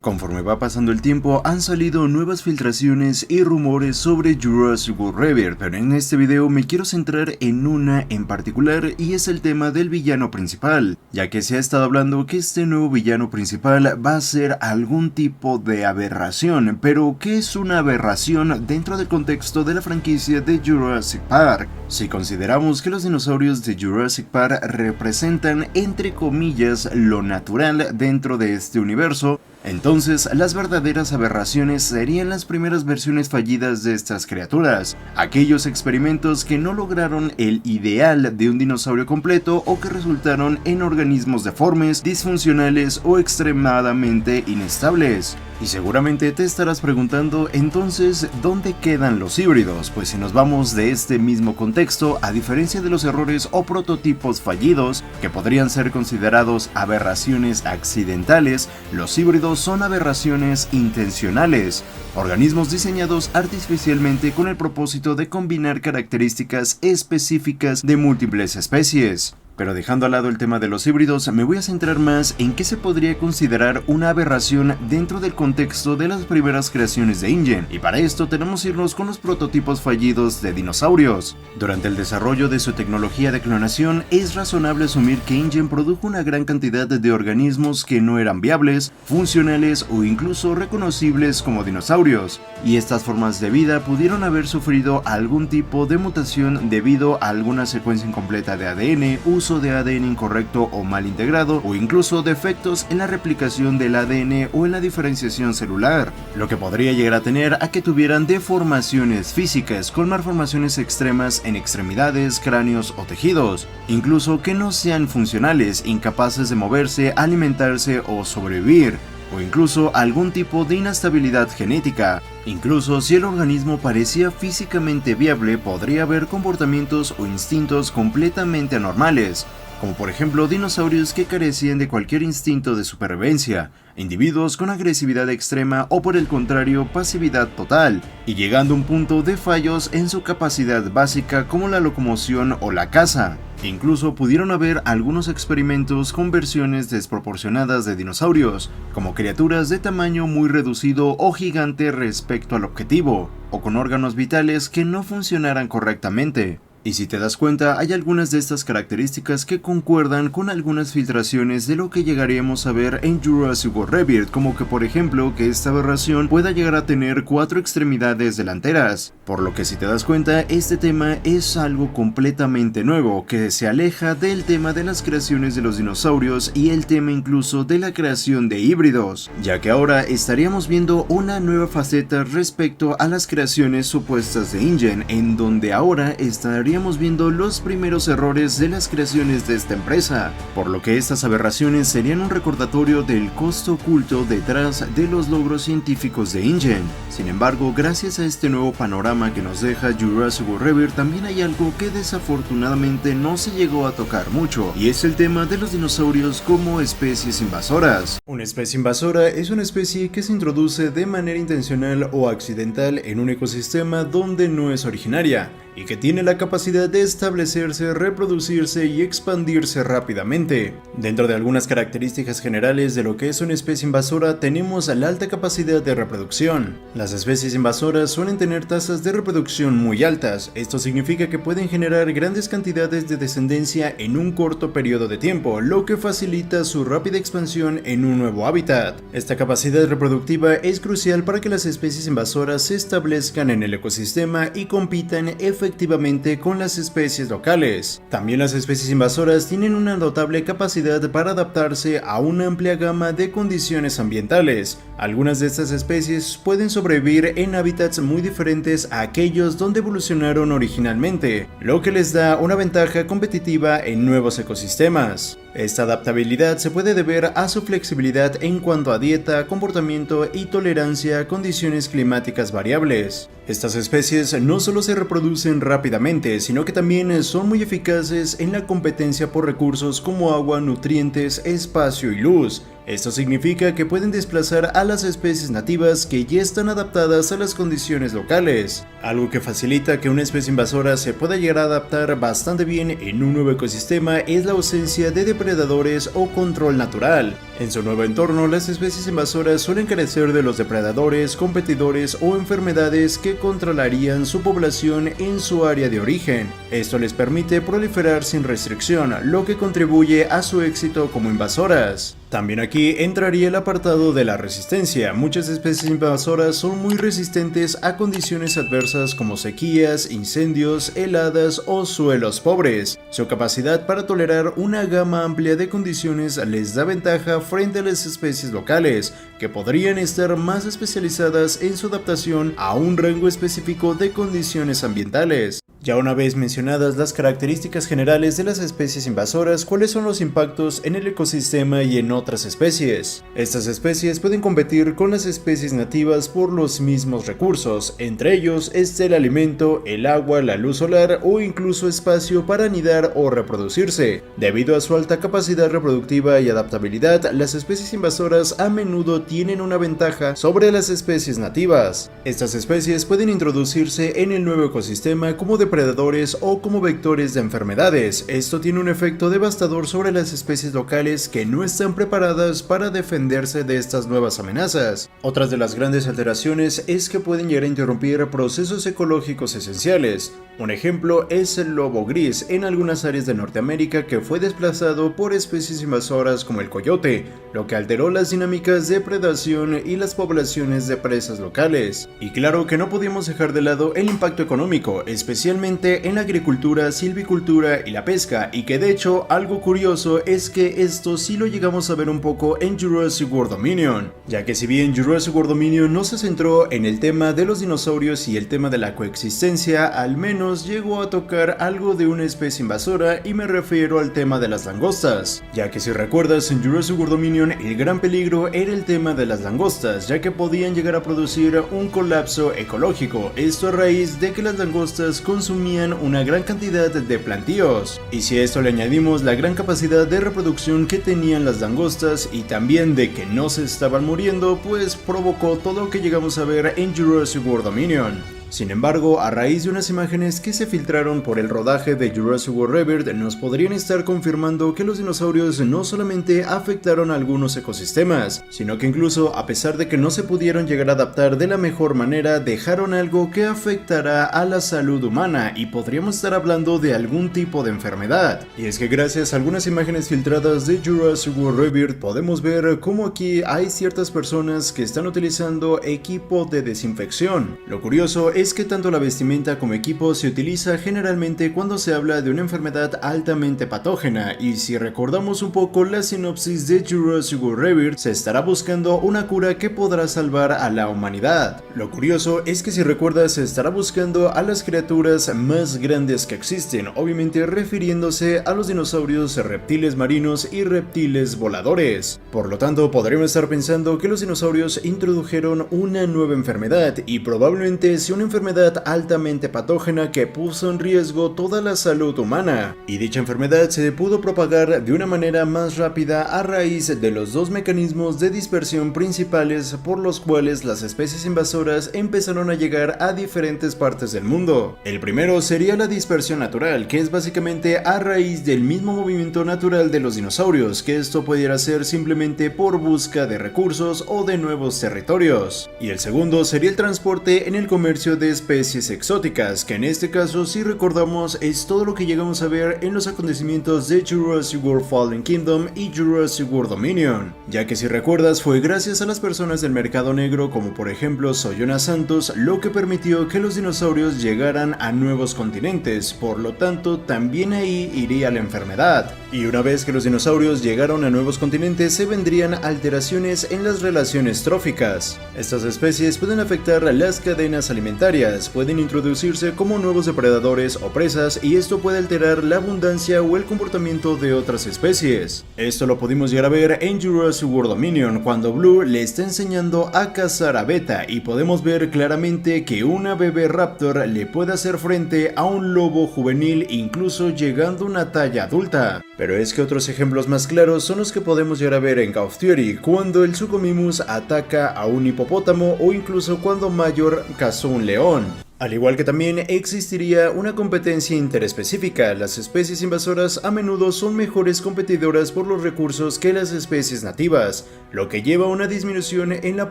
Conforme va pasando el tiempo, han salido nuevas filtraciones y rumores sobre Jurassic World Rebirth, pero en este video me quiero centrar en una en particular y es el tema del villano principal, ya que se ha estado hablando que este nuevo villano principal va a ser algún tipo de aberración, pero ¿qué es una aberración dentro del contexto de la franquicia de Jurassic Park? Si consideramos que los dinosaurios de Jurassic Park representan entre comillas lo natural dentro de este universo, entonces las verdaderas aberraciones serían las primeras versiones fallidas de estas criaturas, aquellos experimentos que no lograron el ideal de un dinosaurio completo o que resultaron en organismos deformes, disfuncionales o extremadamente inestables. Y seguramente te estarás preguntando, entonces, ¿dónde quedan los híbridos? Pues si nos vamos de este mismo contexto, a diferencia de los errores o prototipos fallidos, que podrían ser considerados aberraciones accidentales, los híbridos son aberraciones intencionales, organismos diseñados artificialmente con el propósito de combinar características específicas de múltiples especies. Pero dejando al lado el tema de los híbridos, me voy a centrar más en qué se podría considerar una aberración dentro del contexto de las primeras creaciones de InGen, y para esto tenemos que irnos con los prototipos fallidos de dinosaurios. Durante el desarrollo de su tecnología de clonación, es razonable asumir que InGen produjo una gran cantidad de organismos que no eran viables, funcionales o incluso reconocibles como dinosaurios, y estas formas de vida pudieron haber sufrido algún tipo de mutación debido a alguna secuencia incompleta de ADN, uso de ADN incorrecto o mal integrado, o incluso defectos en la replicación del ADN o en la diferenciación celular, lo que podría llegar a tener a que tuvieran deformaciones físicas con malformaciones extremas en extremidades, cráneos o tejidos, incluso que no sean funcionales, incapaces de moverse, alimentarse o sobrevivir, o incluso algún tipo de inestabilidad genética. Incluso si el organismo parecía físicamente viable, podría haber comportamientos o instintos completamente anormales, como por ejemplo dinosaurios que carecían de cualquier instinto de supervivencia, individuos con agresividad extrema o por el contrario pasividad total, y llegando a un punto de fallos en su capacidad básica como la locomoción o la caza. Incluso pudieron haber algunos experimentos con versiones desproporcionadas de dinosaurios, como criaturas de tamaño muy reducido o gigante respecto al objetivo, o con órganos vitales que no funcionaran correctamente. Y si te das cuenta, hay algunas de estas características que concuerdan con algunas filtraciones de lo que llegaríamos a ver en Jurassic World Rebirth, como que por ejemplo que esta aberración pueda llegar a tener 4 extremidades delanteras, por lo que si te das cuenta, este tema es algo completamente nuevo, que se aleja del tema de las creaciones de los dinosaurios y el tema incluso de la creación de híbridos, ya que ahora estaríamos viendo una nueva faceta respecto a las creaciones supuestas de InGen, en donde ahora estaríamos viendo los primeros errores de las creaciones de esta empresa, por lo que estas aberraciones serían un recordatorio del costo oculto detrás de los logros científicos de InGen. Sin embargo, gracias a este nuevo panorama que nos deja Jurassic World Rebirth, también hay algo que desafortunadamente no se llegó a tocar mucho, y es el tema de los dinosaurios como especies invasoras. Una especie invasora es una especie que se introduce de manera intencional o accidental en un ecosistema donde no es originaria, y que tiene la capacidad de establecerse, reproducirse y expandirse rápidamente. Dentro de algunas características generales de lo que es una especie invasora tenemos la alta capacidad de reproducción. Las especies invasoras suelen tener tasas de reproducción muy altas, esto significa que pueden generar grandes cantidades de descendencia en un corto periodo de tiempo, lo que facilita su rápida expansión en un nuevo hábitat. Esta capacidad reproductiva es crucial para que las especies invasoras se establezcan en el ecosistema y compitan efectivamente con las especies locales. También las especies invasoras tienen una notable capacidad para adaptarse a una amplia gama de condiciones ambientales. Algunas de estas especies pueden sobrevivir en hábitats muy diferentes a aquellos donde evolucionaron originalmente, lo que les da una ventaja competitiva en nuevos ecosistemas. Esta adaptabilidad se puede deber a su flexibilidad en cuanto a dieta, comportamiento y tolerancia a condiciones climáticas variables. Estas especies no solo se reproducen rápidamente, sino que también son muy eficaces en la competencia por recursos como agua, nutrientes, espacio y luz. Esto significa que pueden desplazar a las especies nativas que ya están adaptadas a las condiciones locales, algo que facilita que una especie invasora se pueda llegar a adaptar bastante bien en un nuevo ecosistema es la ausencia de depredadores o control natural. En su nuevo entorno, las especies invasoras suelen carecer de los depredadores, competidores o enfermedades que controlarían su población en su área de origen. Esto les permite proliferar sin restricción, lo que contribuye a su éxito como invasoras. También aquí entraría el apartado de la resistencia. Muchas especies invasoras son muy resistentes a condiciones adversas como sequías, incendios, heladas o suelos pobres. Su capacidad para tolerar una gama amplia de condiciones les da ventaja frente a las especies locales, que podrían estar más especializadas en su adaptación a un rango específico de condiciones ambientales. Ya una vez mencionadas las características generales de las especies invasoras, ¿cuáles son los impactos en el ecosistema y en otras especies? Estas especies pueden competir con las especies nativas por los mismos recursos, entre ellos está el alimento, el agua, la luz solar o incluso espacio para anidar o reproducirse. Debido a su alta capacidad reproductiva y adaptabilidad, las especies invasoras a menudo tienen una ventaja sobre las especies nativas. Estas especies pueden introducirse en el nuevo ecosistema como depredadores o como vectores de enfermedades. Esto tiene un efecto devastador sobre las especies locales que no están preparadas para defenderse de estas nuevas amenazas. Otras de las grandes alteraciones es que pueden llegar a interrumpir procesos ecológicos esenciales. Un ejemplo es el lobo gris en algunas áreas de Norteamérica, que fue desplazado por especies invasoras como el coyote, lo que alteró las dinámicas de predación y las poblaciones de presas locales. Y claro que no podíamos dejar de lado el impacto económico, especialmente en la agricultura, silvicultura y la pesca, y que de hecho algo curioso es que esto sí lo llegamos a ver un poco en Jurassic World Dominion, ya que si bien Jurassic World Dominion no se centró en el tema de los dinosaurios y el tema de la coexistencia, al menos llegó a tocar algo de una especie invasora, y me refiero al tema de las langostas, ya que si recuerdas en Jurassic World Dominion el gran peligro era el tema de las langostas, ya que podían llegar a producir un colapso ecológico, esto a raíz de que las langostas consumían una gran cantidad de plantíos, y si a esto le añadimos la gran capacidad de reproducción que tenían las langostas y también de que no se estaban muriendo, pues provocó todo lo que llegamos a ver en Jurassic World Dominion. Sin embargo, a raíz de unas imágenes que se filtraron por el rodaje de Jurassic World Rebirth, nos podrían estar confirmando que los dinosaurios no solamente afectaron a algunos ecosistemas, sino que incluso a pesar de que no se pudieron llegar a adaptar de la mejor manera, dejaron algo que afectará a la salud humana, y podríamos estar hablando de algún tipo de enfermedad. Y es que gracias a algunas imágenes filtradas de Jurassic World Rebirth podemos ver cómo aquí hay ciertas personas que están utilizando equipo de desinfección. Lo curioso es que tanto la vestimenta como equipo se utiliza generalmente cuando se habla de una enfermedad altamente patógena, y si recordamos un poco la sinopsis de Jurassic World Rebirth, se estará buscando una cura que podrá salvar a la humanidad. Lo curioso es que si recuerdas, se estará buscando a las criaturas más grandes que existen, obviamente refiriéndose a los dinosaurios, reptiles marinos y reptiles voladores. Por lo tanto, podríamos estar pensando que los dinosaurios introdujeron una nueva enfermedad, y probablemente sea una enfermedad altamente patógena que puso en riesgo toda la salud humana, y dicha enfermedad se pudo propagar de una manera más rápida a raíz de los dos mecanismos de dispersión principales por los cuales las especies invasoras empezaron a llegar a diferentes partes del mundo. El primero sería la dispersión natural, que es básicamente a raíz del mismo movimiento natural de los dinosaurios, que esto pudiera ser simplemente por busca de recursos o de nuevos territorios. Y el segundo sería el transporte en el comercio de especies exóticas, que en este caso, si recordamos, es todo lo que llegamos a ver en los acontecimientos de Jurassic World Fallen Kingdom y Jurassic World Dominion, ya que si recuerdas fue gracias a las personas del mercado negro, como por ejemplo Soyona Santos, lo que permitió que los dinosaurios llegaran a nuevos continentes, por lo tanto también ahí iría la enfermedad. Y una vez que los dinosaurios llegaron a nuevos continentes, se vendrían alteraciones en las relaciones tróficas. Estas especies pueden afectar a las cadenas alimentarias, pueden introducirse como nuevos depredadores o presas, y esto puede alterar la abundancia o el comportamiento de otras especies. Esto lo pudimos llegar a ver en Jurassic World Dominion, cuando Blue le está enseñando a cazar a Beta, y podemos ver claramente que una bebé raptor le puede hacer frente a un lobo juvenil, incluso llegando a una talla adulta. Pero es que otros ejemplos más claros son los que podemos llegar a ver en Call of Duty, cuando el Suchomimus ataca a un hipopótamo, o incluso cuando Major cazó un león. Al igual que también existiría una competencia interespecífica. Las especies invasoras a menudo son mejores competidoras por los recursos que las especies nativas, lo que lleva a una disminución en la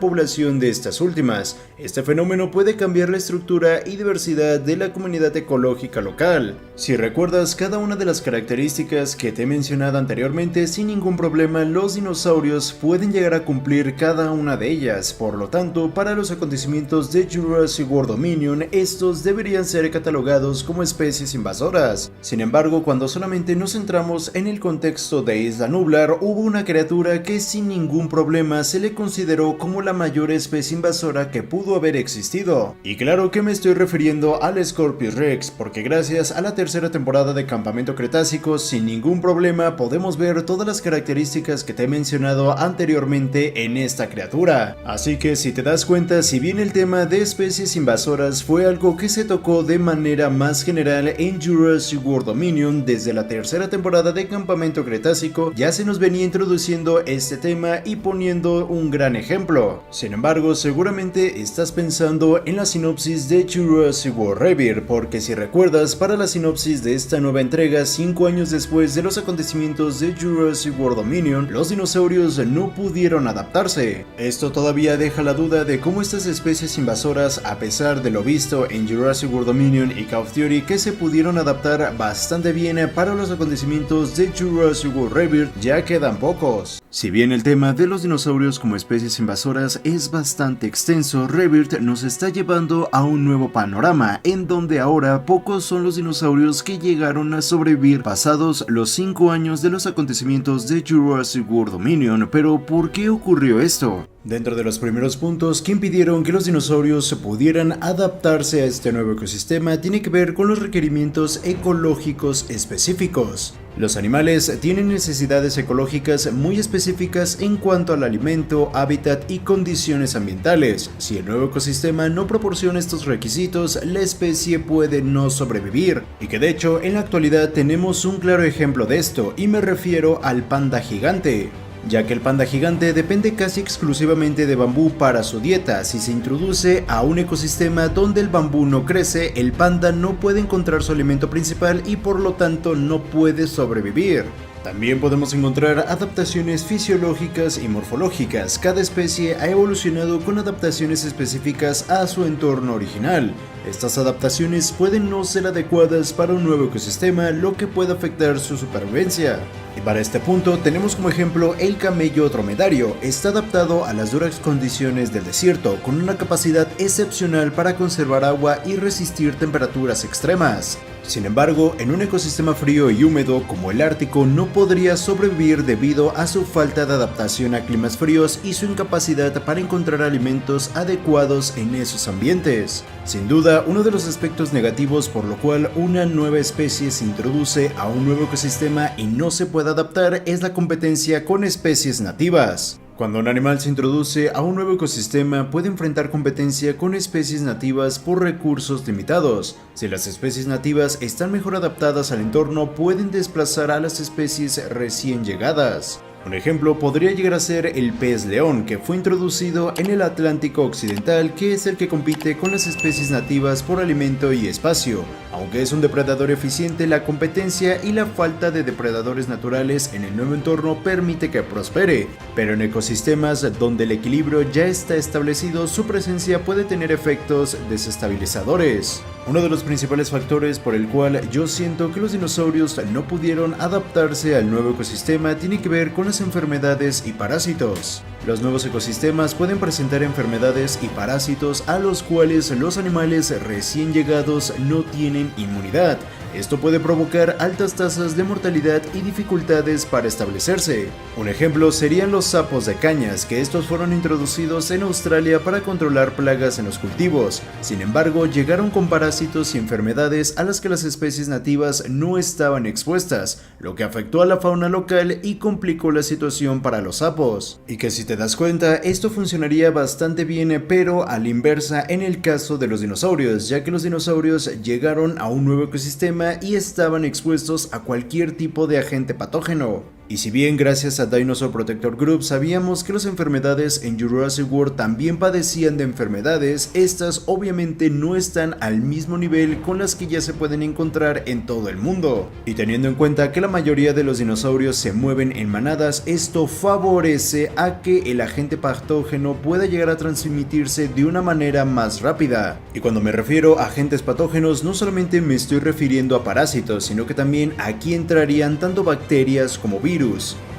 población de estas últimas. Este fenómeno puede cambiar la estructura y diversidad de la comunidad ecológica local. Si recuerdas cada una de las características que te he mencionado anteriormente, sin ningún problema los dinosaurios pueden llegar a cumplir cada una de ellas. Por lo tanto, para los acontecimientos de Jurassic World Dominion, estos deberían ser catalogados como especies invasoras. Sin embargo, cuando solamente nos centramos en el contexto de Isla Nublar, hubo una criatura que sin ningún problema se le consideró como la mayor especie invasora que pudo haber existido. Y claro que me estoy refiriendo al Scorpius Rex, porque gracias a la tercera temporada de Campamento Cretácico, sin ningún problema podemos ver todas las características que te he mencionado anteriormente en esta criatura. Así que si te das cuenta, si bien el tema de especies invasoras fue algo que se tocó de manera más general en Jurassic World Dominion, desde la tercera temporada de Campamento Cretácico ya se nos venía introduciendo este tema y poniendo un gran ejemplo. Sin embargo, seguramente estás pensando en la sinopsis de Jurassic World Rebirth, porque si recuerdas, para la sinopsis de esta nueva entrega, 5 años después de los acontecimientos de Jurassic World Dominion, los dinosaurios no pudieron adaptarse. Esto todavía deja la duda de cómo estas especies invasoras, a pesar de lo visto en Jurassic World Dominion y Chaos Theory, que se pudieron adaptar bastante bien para los acontecimientos de Jurassic World Rebirth, ya quedan pocos. Si bien el tema de los dinosaurios como especies invasoras es bastante extenso, Rebirth nos está llevando a un nuevo panorama, en donde ahora pocos son los dinosaurios que llegaron a sobrevivir pasados los 5 años de los acontecimientos de Jurassic World Dominion. Pero ¿por qué ocurrió esto? Dentro de los primeros puntos que impidieron que los dinosaurios pudieran adaptarse a este nuevo ecosistema tiene que ver con los requerimientos ecológicos específicos. Los animales tienen necesidades ecológicas muy específicas en cuanto al alimento, hábitat y condiciones ambientales. Si el nuevo ecosistema no proporciona estos requisitos, la especie puede no sobrevivir. Y que de hecho en la actualidad tenemos un claro ejemplo de esto, y me refiero al panda gigante, ya que el panda gigante depende casi exclusivamente de bambú para su dieta. Si se introduce a un ecosistema donde el bambú no crece, el panda no puede encontrar su alimento principal y por lo tanto no puede sobrevivir. También podemos encontrar adaptaciones fisiológicas y morfológicas. Cada especie ha evolucionado con adaptaciones específicas a su entorno original. Estas adaptaciones pueden no ser adecuadas para un nuevo ecosistema, lo que puede afectar su supervivencia. Y para este punto tenemos como ejemplo el camello dromedario. Está adaptado a las duras condiciones del desierto, con una capacidad excepcional para conservar agua y resistir temperaturas extremas. Sin embargo, en un ecosistema frío y húmedo como el Ártico no podría sobrevivir debido a su falta de adaptación a climas fríos y su incapacidad para encontrar alimentos adecuados en esos ambientes. Sin duda, uno de los aspectos negativos por lo cual una nueva especie se introduce a un nuevo ecosistema y no se puede adaptar es la competencia con especies nativas. Cuando un animal se introduce a un nuevo ecosistema, puede enfrentar competencia con especies nativas por recursos limitados. Si las especies nativas están mejor adaptadas al entorno, pueden desplazar a las especies recién llegadas. Un ejemplo podría llegar a ser el pez león, que fue introducido en el Atlántico Occidental, que es el que compite con las especies nativas por alimento y espacio. Aunque es un depredador eficiente, la competencia y la falta de depredadores naturales en el nuevo entorno permite que prospere, pero en ecosistemas donde el equilibrio ya está establecido, su presencia puede tener efectos desestabilizadores. Uno de los principales factores por el cual yo siento que los dinosaurios no pudieron adaptarse al nuevo ecosistema tiene que ver con las enfermedades y parásitos. Los nuevos ecosistemas pueden presentar enfermedades y parásitos a los cuales los animales recién llegados no tienen inmunidad. Esto puede provocar altas tasas de mortalidad y dificultades para establecerse. Un ejemplo serían los sapos de cañas, que estos fueron introducidos en Australia para controlar plagas en los cultivos. Sin embargo, llegaron con parásitos y enfermedades a las que las especies nativas no estaban expuestas, lo que afectó a la fauna local y complicó la situación para los sapos. Y que si te das cuenta, esto funcionaría bastante bien, pero a la inversa en el caso de los dinosaurios, ya que los dinosaurios llegaron a un nuevo ecosistema y estaban expuestos a cualquier tipo de agente patógeno. Y si bien gracias a Dinosaur Protector Group sabíamos que las enfermedades en Jurassic World también padecían de enfermedades, estas obviamente no están al mismo nivel con las que ya se pueden encontrar en todo el mundo. Y teniendo en cuenta que la mayoría de los dinosaurios se mueven en manadas, esto favorece a que el agente patógeno pueda llegar a transmitirse de una manera más rápida. Y cuando me refiero a agentes patógenos, no solamente me estoy refiriendo a parásitos, sino que también aquí entrarían tanto bacterias como virus.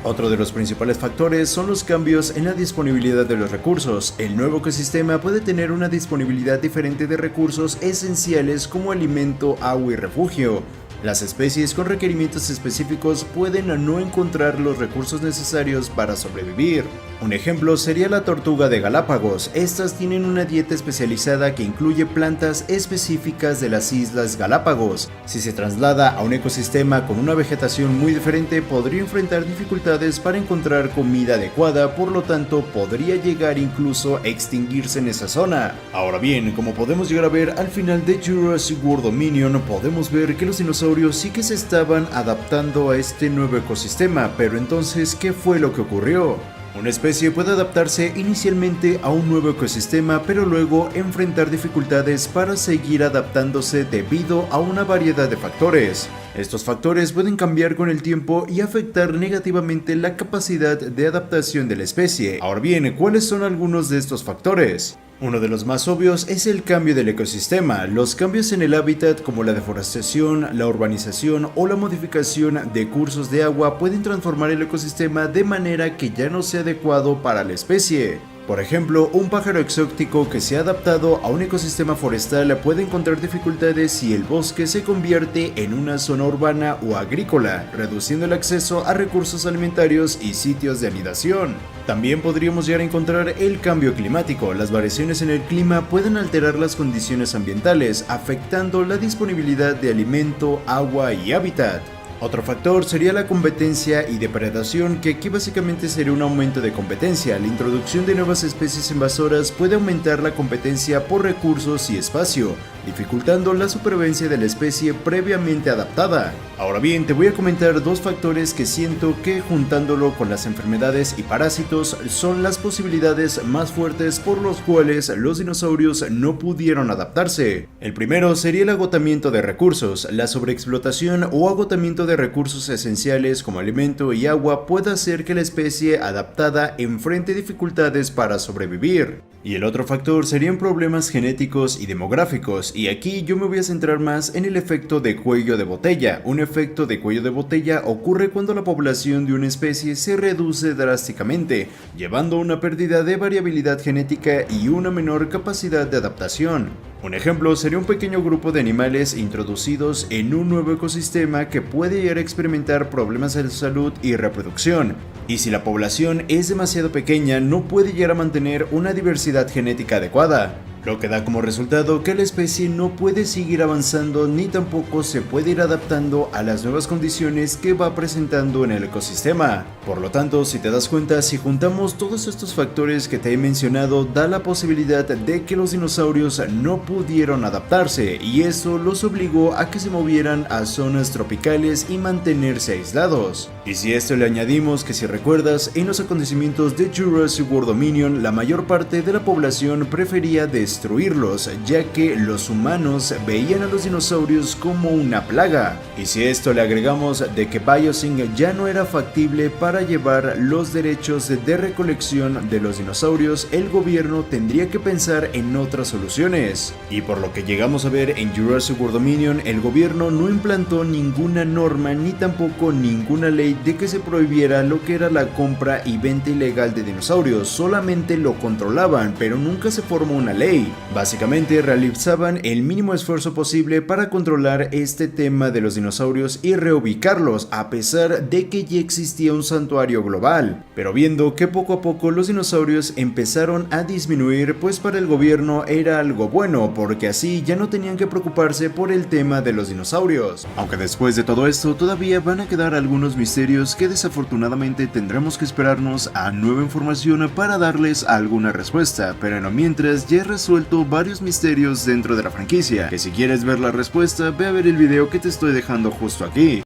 Otro de los principales factores son los cambios en la disponibilidad de los recursos. El nuevo ecosistema puede tener una disponibilidad diferente de recursos esenciales como alimento, agua y refugio. Las especies con requerimientos específicos pueden no encontrar los recursos necesarios para sobrevivir. Un ejemplo sería la tortuga de Galápagos. Estas tienen una dieta especializada que incluye plantas específicas de las Islas Galápagos. Si se traslada a un ecosistema con una vegetación muy diferente, podría enfrentar dificultades para encontrar comida adecuada, por lo tanto podría llegar incluso a extinguirse en esa zona. Ahora bien, como podemos llegar a ver al final de Jurassic World Dominion, podemos ver que los dinosaurios sí que se estaban adaptando a este nuevo ecosistema, pero entonces, ¿qué fue lo que ocurrió? Una especie puede adaptarse inicialmente a un nuevo ecosistema, pero luego enfrentar dificultades para seguir adaptándose debido a una variedad de factores. Estos factores pueden cambiar con el tiempo y afectar negativamente la capacidad de adaptación de la especie. Ahora bien, ¿cuáles son algunos de estos factores? Uno de los más obvios es el cambio del ecosistema. Los cambios en el hábitat como la deforestación, la urbanización o la modificación de cursos de agua pueden transformar el ecosistema de manera que ya no sea adecuado para la especie. Por ejemplo, un pájaro exótico que se ha adaptado a un ecosistema forestal puede encontrar dificultades si el bosque se convierte en una zona urbana o agrícola, reduciendo el acceso a recursos alimentarios y sitios de anidación. También podríamos llegar a encontrar el cambio climático. Las variaciones en el clima pueden alterar las condiciones ambientales, afectando la disponibilidad de alimento, agua y hábitat. Otro factor sería la competencia y depredación, que aquí básicamente sería un aumento de competencia. La introducción de nuevas especies invasoras puede aumentar la competencia por recursos y espacio, dificultando la supervivencia de la especie previamente adaptada. Ahora bien, te voy a comentar dos factores que siento que, juntándolo con las enfermedades y parásitos, son las posibilidades más fuertes por los cuales los dinosaurios no pudieron adaptarse. El primero sería el agotamiento de recursos. La sobreexplotación o agotamiento de recursos esenciales como alimento y agua puede hacer que la especie adaptada enfrente dificultades para sobrevivir. Y el otro factor serían problemas genéticos y demográficos, y aquí yo me voy a centrar más en el efecto de cuello de botella. Un efecto de cuello de botella ocurre cuando la población de una especie se reduce drásticamente, llevando a una pérdida de variabilidad genética y una menor capacidad de adaptación. Un ejemplo sería un pequeño grupo de animales introducidos en un nuevo ecosistema que puede llegar a experimentar problemas de salud y reproducción. Y si la población es demasiado pequeña, no puede llegar a mantener una diversidad genética adecuada, lo que da como resultado que la especie no puede seguir avanzando ni tampoco se puede ir adaptando a las nuevas condiciones que va presentando en el ecosistema. Por lo tanto, si te das cuenta, si juntamos todos estos factores que te he mencionado, da la posibilidad de que los dinosaurios no pudieron adaptarse, y eso los obligó a que se movieran a zonas tropicales y mantenerse aislados. Y si a esto le añadimos que, si recuerdas, en los acontecimientos de Jurassic World Dominion, la mayor parte de la población prefería destruirlos, ya que los humanos veían a los dinosaurios como una plaga. Y si a esto le agregamos de que Biosync ya no era factible para llevar los derechos de recolección de los dinosaurios, el gobierno tendría que pensar en otras soluciones. Y por lo que llegamos a ver en Jurassic World Dominion, el gobierno no implantó ninguna norma ni tampoco ninguna ley de que se prohibiera lo que era la compra y venta ilegal de dinosaurios, solamente lo controlaban, pero nunca se formó una ley. Básicamente realizaban el mínimo esfuerzo posible para controlar este tema de los dinosaurios y reubicarlos, a pesar de que ya existía un santuario global. Pero viendo que poco a poco los dinosaurios empezaron a disminuir, pues para el gobierno era algo bueno, porque así ya no tenían que preocuparse por el tema de los dinosaurios. Aunque después de todo esto todavía van a quedar algunos misterios que desafortunadamente tendremos que esperarnos a nueva información para darles alguna respuesta, pero no mientras ya he resuelto varios misterios dentro de la franquicia, que si quieres ver la respuesta, ve a ver el video que te estoy dejando justo aquí.